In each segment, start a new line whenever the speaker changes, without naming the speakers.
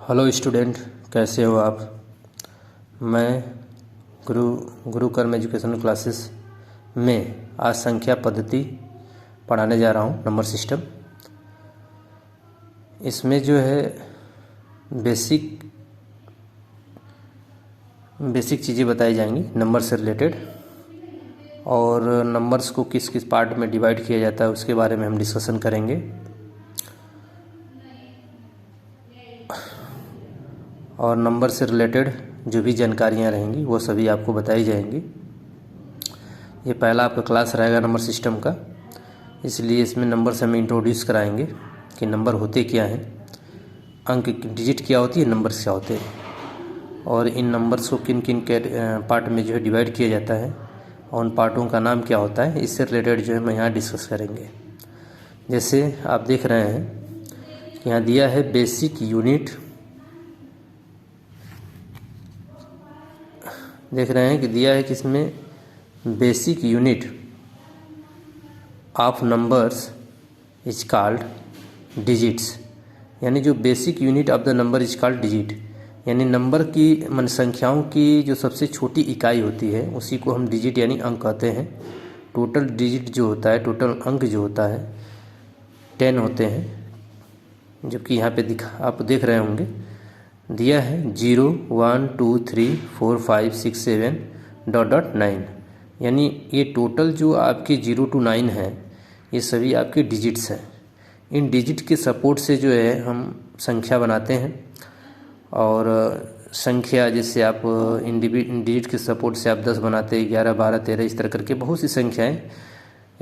Hello student, कैसे हो आप। मैं गुरुकर्म एजुकेशनल क्लासेस में आज संख्या पद्धति पढ़ाने जा रहा हूँ, नंबर सिस्टम। इसमें जो है बेसिक चीज़ें बताई जाएंगी नंबर से रिलेटेड, और नंबर्स को किस किस पार्ट में डिवाइड किया जाता है उसके बारे में हम डिस्कशन करेंगे। और नंबर से रिलेटेड जो भी जानकारियाँ रहेंगी वो सभी आपको बताई जाएंगी। ये पहला आपका क्लास रहेगा नंबर सिस्टम का, इसलिए इसमें नंबर से हम इंट्रोड्यूस कराएंगे कि नंबर होते क्या हैं, अंक डिजिट क्या होती है, नंबर्स क्या होते हैं, और इन नंबर्स को किन किन पार्ट में जो है डिवाइड किया जाता है और उन पार्टों का नाम क्या होता है, इससे रिलेटेड जो है मैं यहाँ डिस्कस करेंगे। जैसे आप देख रहे हैं कि यहाँ दिया है बेसिक यूनिट, देख रहे हैं कि दिया है कि इसमें basic unit of numbers is called digits, यानी जो basic unit of the number is called digit, यानी नंबर की मन संख्याओं की जो सबसे छोटी इकाई होती है उसी को हम डिजिट यानी अंक कहते हैं। टोटल डिजिट जो होता है, टोटल अंक जो होता है 10 होते हैं, जबकि यहाँ पे आप देख रहे होंगे दिया है 0 1 2 3 4 5 6 7 ... 9, यानी ये टोटल जो आपके 0 to 9 है ये सभी आपके डिजिट्स हैं। इन डिजिट के सपोर्ट से जो है हम संख्या बनाते हैं, और संख्या जैसे आप इन डिजिट के सपोर्ट से आप 10 बनाते हैं, 11 12 13 इस तरह करके बहुत सी संख्याएं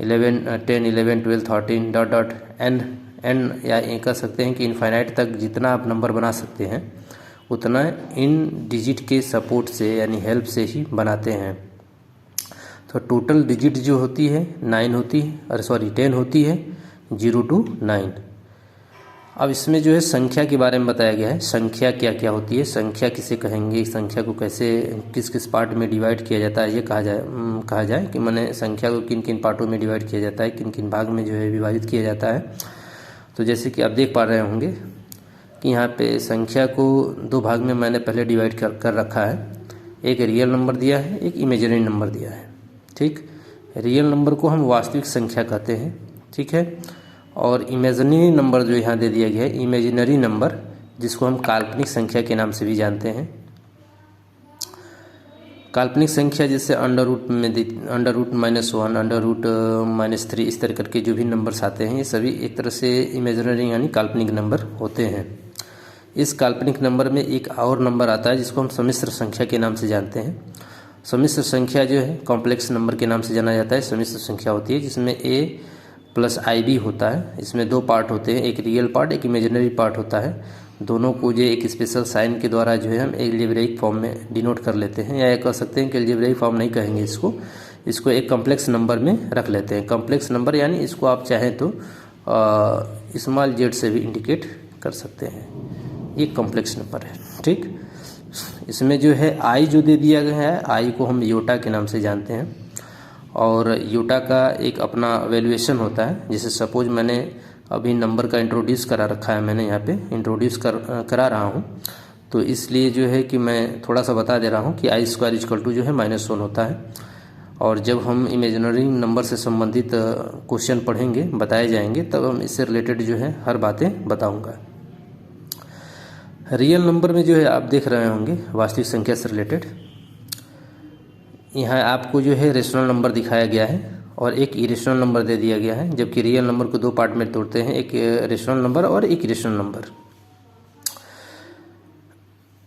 11 10 11 12 13 ... एन या ये कह सकते हैं कि इनफाइनाइट तक जितना आप नंबर बना सकते हैं उतना इन डिजिट के सपोर्ट से यानी हेल्प से ही बनाते हैं। तो टोटल डिजिट जो होती है 9 होती है, 10 होती है, 0 to 9। अब इसमें जो है संख्या के बारे में बताया गया है, संख्या क्या क्या होती है, संख्या किसे कहेंगे, संख्या को कैसे किस किस पार्ट में डिवाइड किया जाता है, ये कहा जाए कि मैंने संख्या को किन किन पार्टों में डिवाइड किया जाता है, किन किन भाग में जो है विभाजित किया जाता है। तो जैसे कि आप देख पा रहे होंगे कि यहाँ पे संख्या को 2 भाग में मैंने पहले डिवाइड कर रखा है। एक रियल नंबर दिया है, एक इमेजिनरी नंबर दिया है। ठीक, रियल नंबर को हम वास्तविक संख्या कहते हैं, ठीक है, और इमेजिनरी नंबर जो यहाँ दे दिया गया है इमेजिनरी नंबर, जिसको हम काल्पनिक संख्या के नाम से भी जानते हैं। काल्पनिक संख्या जैसे अंडर रूट -1, अंडर रूट -3 इस तरह करके जो भी नंबर्स आते हैं ये सभी एक तरह से इमेजिनरी यानी काल्पनिक नंबर होते हैं। इस काल्पनिक नंबर में एक और नंबर आता है जिसको हम सम्मिश्र संख्या के नाम से जानते हैं। सम्मिश्र संख्या जो है कॉम्प्लेक्स नंबर के नाम से जाना जाता है। सम्मिश्र संख्या होती है जिसमें a + ib होता है। इसमें 2 पार्ट होते हैं, एक रियल पार्ट, एक इमेजिनरी पार्ट होता है। दोनों को जो एक स्पेशल साइन के द्वारा जो है हम एल्जेब्रिक फॉर्म में डिनोट कर लेते हैं, या कह सकते हैं कि एल्जेब्रिक फॉर्म नहीं कहेंगे इसको एक कॉम्प्लेक्स नंबर में रख लेते हैं। कॉम्प्लेक्स नंबर यानी इसको आप चाहें तो स्मॉल z से भी इंडिकेट कर सकते हैं, ये कॉम्प्लेक्स नंबर है। ठीक, इसमें जो है i जो दे दिया गया है, i को हम योटा के नाम से जानते हैं, और योटा का एक अपना वैल्यूएशन होता है। जैसे सपोज मैंने अभी नंबर का इंट्रोड्यूस करा रखा है, मैंने यहाँ पे इंट्रोड्यूस करा रहा हूँ, तो इसलिए जो है कि मैं थोड़ा सा बता दे रहा हूँ कि i² जो है -1 होता है। और जब हम इमेजिनरी नंबर से संबंधित क्वेश्चन पढ़ेंगे, बताए जाएंगे, तब हम इससे रिलेटेड जो है हर बातें बताऊँगा। रियल नंबर में जो है आप देख रहे होंगे वास्तविक संख्या से रिलेटेड, यहाँ आपको जो है रेशनल नंबर दिखाया गया है और एक इरेशनल नंबर दे दिया गया है। जबकि रियल नंबर को 2 पार्ट में तोड़ते हैं, एक रेशनल नंबर और एक इरेशनल नंबर।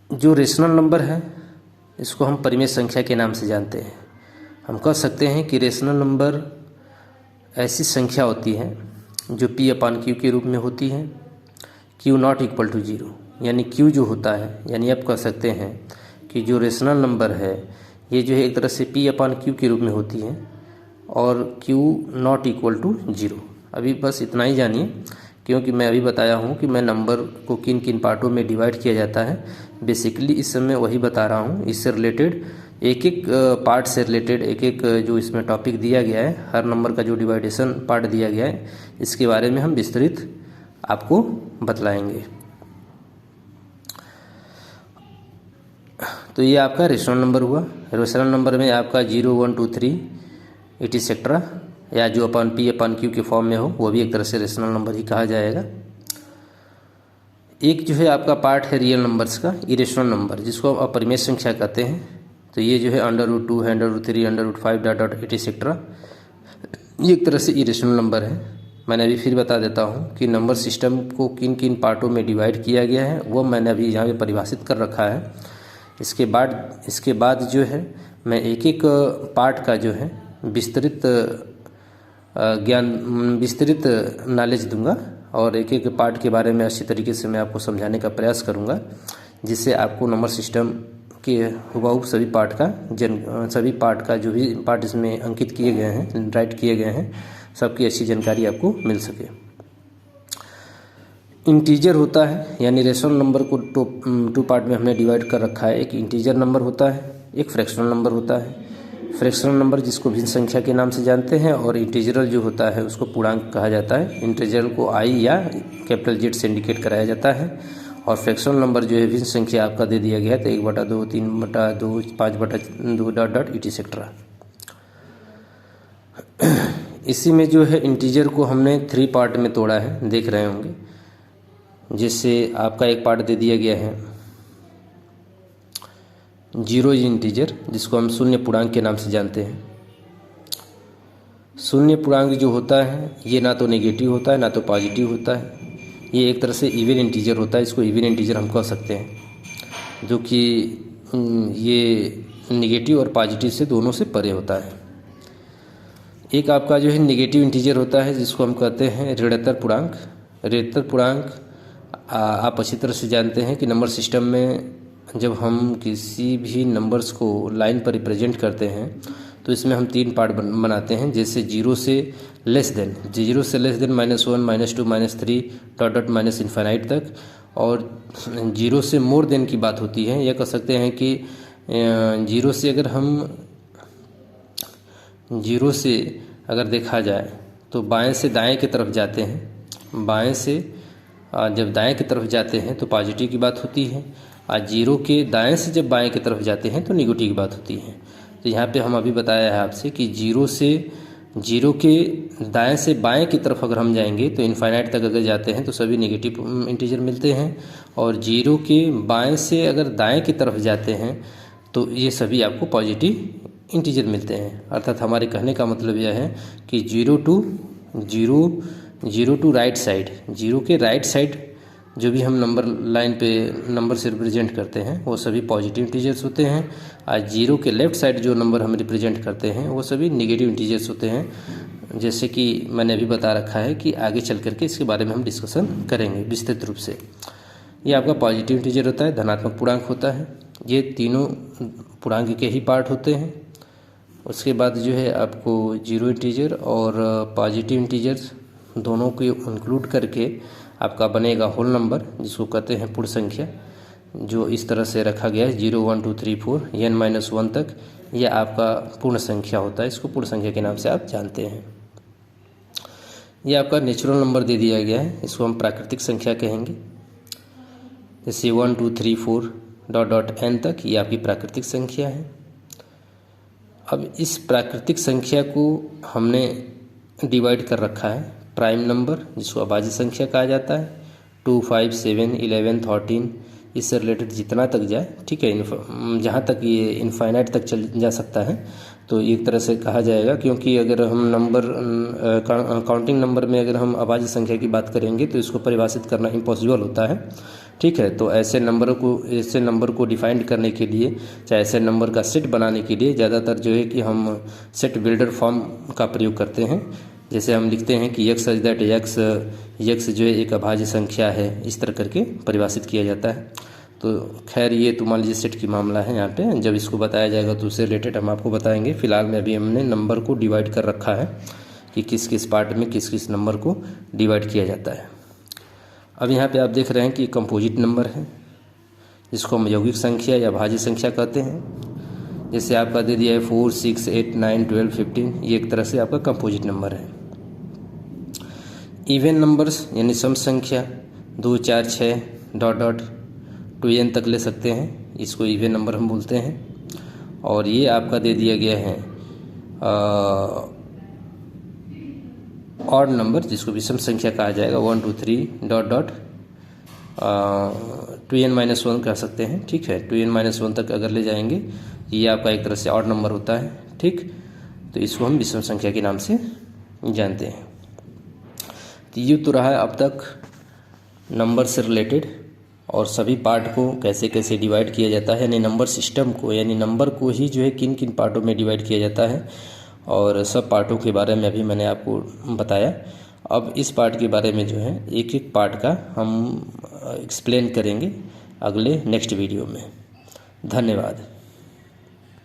जो रेशनल नंबर है इसको हम परिमेय संख्या के नाम से जानते हैं। हम कह सकते हैं कि रेशनल नंबर ऐसी संख्या होती है जो p/q के रूप में होती है, q ≠ 0, यानी q जो होता है, यानी आप कह सकते हैं कि जो रेशनल नंबर है ये जो है एक तरह से p/q के रूप में होती है और q ≠ 0। अभी बस इतना ही जानिए, क्योंकि मैं अभी बताया हूँ कि मैं नंबर को किन किन पार्टों में डिवाइड किया जाता है, बेसिकली इस समय वही बता रहा हूँ। इससे रिलेटेड एक एक पार्ट से रिलेटेड एक एक जो इसमें टॉपिक दिया गया है, हर नंबर का जो डिवाइडेशन पार्ट दिया गया है, इसके बारे में हम विस्तृत आपको बतलाएंगे। तो ये आपका रेशनल नंबर हुआ। रेशनल नंबर में आपका 0, 1, 2, 3 एटसेट्रा, या जो अपन P अपन Q के फॉर्म में हो वो भी एक तरह से रेशनल नंबर ही कहा जाएगा। एक जो है आपका पार्ट है रियल नंबर्स का, इरेशनल नंबर, जिसको हम अपरिमेय संख्या कहते हैं। तो ये जो है √2 है, √3, √5 डॉट डॉट एटसेट्रा, ये एक तरह से इरेशनल नंबर है। मैंने अभी फिर बता देता हूँ कि नंबर सिस्टम को किन किन पार्टों में डिवाइड किया गया है, वो मैंने अभी यहाँ पे परिभाषित कर रखा है। इसके बाद जो है मैं एक एक पार्ट का जो है विस्तृत नॉलेज दूंगा, और एक एक पार्ट के बारे में अच्छी तरीके से मैं आपको समझाने का प्रयास करूंगा, जिससे आपको नंबर सिस्टम के हुबहू सभी पार्ट का जो भी पार्ट इसमें अंकित किए गए हैं, राइट किए गए हैं, सबकी अच्छी जानकारी आपको मिल सके। इंटीजर होता है, यानी रेशनल नंबर को टू पार्ट में हमने डिवाइड कर रखा है। एक इंटीजर नंबर होता है, एक फ्रैक्शनल नंबर होता है। फ्रैक्शनल नंबर जिसको भिन्न संख्या के नाम से जानते हैं, और इंटीजरल जो होता है उसको पूर्णांक कहा जाता है। इंटीजरल को I या कैपिटल Z से इंडिकेट कराया जाता है, और फ्रैक्शनल नंबर जो है भिन्न संख्या आपका दे दिया गया है, तो 1/2, 3/2, 5/2 डॉट डॉट एटसेट्रा। इसी में जो है इंटीजर को हमने 3 पार्ट में तोड़ा है, देख रहे होंगे। जिससे आपका एक पार्ट दे दिया गया है 0 इंटीजर, जिसको हम शून्य पूर्णांक के नाम से जानते हैं। शून्य पूर्णांक जो होता है ये ना तो नेगेटिव होता है ना तो पॉजिटिव होता है, ये एक तरह से इवन इंटीजर होता है। इसको इवन इंटीजर हम कह सकते हैं, जो कि ये नेगेटिव और पॉजिटिव से दोनों से परे होता है। एक आपका जो है नेगेटिव इंटीजर होता है, जिसको हम कहते हैं ऋणात्तर पूर्णांक। ऋणात्तर पूर्णांक आप अच्छी तरह से जानते हैं कि नंबर सिस्टम में जब हम किसी भी नंबर्स को लाइन पर रिप्रेजेंट करते हैं तो इसमें हम 3 पार्ट बनाते हैं, जैसे 0 से less than -1, -2, -3 dot dot minus infinite तक, और 0 से मोर देन की बात होती है। यह कह सकते हैं कि 0 से अगर देखा जाए तो बाएं से दाएं की तरफ जाते हैं। बाएं से जब दाएं की तरफ जाते हैं तो पॉजिटिव की बात होती है, और 0 के दाएं से जब बाएं की तरफ जाते हैं तो नेगेटिव की बात होती है। तो यहाँ पे हम अभी बताया है आपसे कि 0 के दाएं से बाएं की तरफ अगर हम जाएंगे तो इनफाइनाइट तक अगर जाते हैं तो सभी नेगेटिव इंटीजर मिलते हैं, और 0 के बाएं से अगर दाएं की तरफ जाते हैं तो ये सभी आपको पॉजिटिव इंटीजर मिलते हैं। अर्थात हमारे कहने का मतलब यह है कि 0 टू राइट साइड, 0 के राइट साइड जो भी हम नंबर लाइन पे नंबर से रिप्रेजेंट करते हैं वो सभी पॉजिटिव इंटीजर्स होते हैं, और 0 के लेफ्ट साइड जो नंबर हम रिप्रेजेंट करते हैं वो सभी नेगेटिव इंटीजर्स होते हैं। जैसे कि मैंने अभी बता रखा है कि आगे चल करके इसके बारे में हम डिस्कशन करेंगे विस्तृत रूप से। ये आपका पॉजिटिव इंटीजर होता है, धनात्मक पूर्णांक होता है। ये तीनों पूर्णांक के ही पार्ट होते हैं। उसके बाद जो है आपको 0 इंटीजर और पॉजिटिव इंटीजर्स दोनों को इंक्लूड करके आपका बनेगा होल नंबर, जिसको कहते हैं पूर्ण संख्या, जो इस तरह से रखा गया है 0, 1, 2, 3, 4 n-1 तक। यह आपका पूर्ण संख्या होता है, इसको पूर्ण संख्या के नाम से आप जानते हैं। यह आपका नेचुरल नंबर दे दिया गया है, इसको हम प्राकृतिक संख्या कहेंगे। जैसे 1, 2, 3, 4 डॉट डॉट n तक ये आपकी प्राकृतिक संख्या है। अब इस प्राकृतिक संख्या को हमने डिवाइड कर रखा है प्राइम नंबर, जिसको अभाज्य संख्या कहा जाता है। 2, 5, 7, 11, 13 इससे रिलेटेड जितना तक जाए, ठीक है, जहाँ तक ये इनफाइनाइट तक चल जा सकता है तो एक तरह से कहा जाएगा, क्योंकि अगर हम नंबर काउंटिंग नंबर में अगर हम अभाज्य संख्या की बात करेंगे तो इसको परिभाषित करना इम्पॉसिबल होता है, ठीक है। तो ऐसे नंबर को डिफाइन करने के लिए, चाहे ऐसे नंबर का सेट बनाने के लिए ज़्यादातर जो है कि हम सेट बिल्डर फॉर्म का प्रयोग करते हैं। जैसे हम लिखते हैं कि x सच दैट x जो है एक अभाज्य संख्या है, इस तरह करके परिभाषित किया जाता है। तो खैर ये तो मान लीजिए सेट की मामला है। यहाँ पे जब इसको बताया जाएगा तो उससे रिलेटेड हम आपको बताएंगे। फिलहाल में अभी हमने नंबर को डिवाइड कर रखा है कि किस किस पार्ट में किस किस नंबर को डिवाइड किया जाता है। अब यहाँ पे आप देख रहे हैं कि कंपोजिट नंबर है, जिसको हम यौगिक संख्या या भाज्य संख्या कहते हैं। जैसे आपका दे दिया है 4, 6, 8, 9, 12, 15, ये एक तरह से आपका कंपोजिट नंबर है। इवन नंबर्स यानी सम संख्या 2, 4, 6 डॉट डॉट 2n तक ले सकते हैं, इसको इवन नंबर हम बोलते हैं। और ये आपका दे दिया गया है ऑड नंबर, जिसको विषम संख्या कहा जाएगा, 1 2 3 डॉट डॉट 2n-1 कह सकते हैं। ठीक है, 2n-1 तक अगर ले जाएंगे ये आपका एक तरह से ऑड नंबर होता है। ठीक, तो इसको हम विषम संख्या के नाम से जानते हैं। तो ये तो रहा है अब तक नंबर से रिलेटेड, और सभी पार्ट को कैसे कैसे डिवाइड किया जाता है, यानी नंबर सिस्टम को, यानी नंबर को ही जो है किन किन पार्टों में डिवाइड किया जाता है, और सब पार्टों के बारे में अभी मैंने आपको बताया। अब इस पार्ट के बारे में जो है एक एक पार्ट का हम एक्सप्लेन करेंगे अगले नेक्स्ट वीडियो में। धन्यवाद।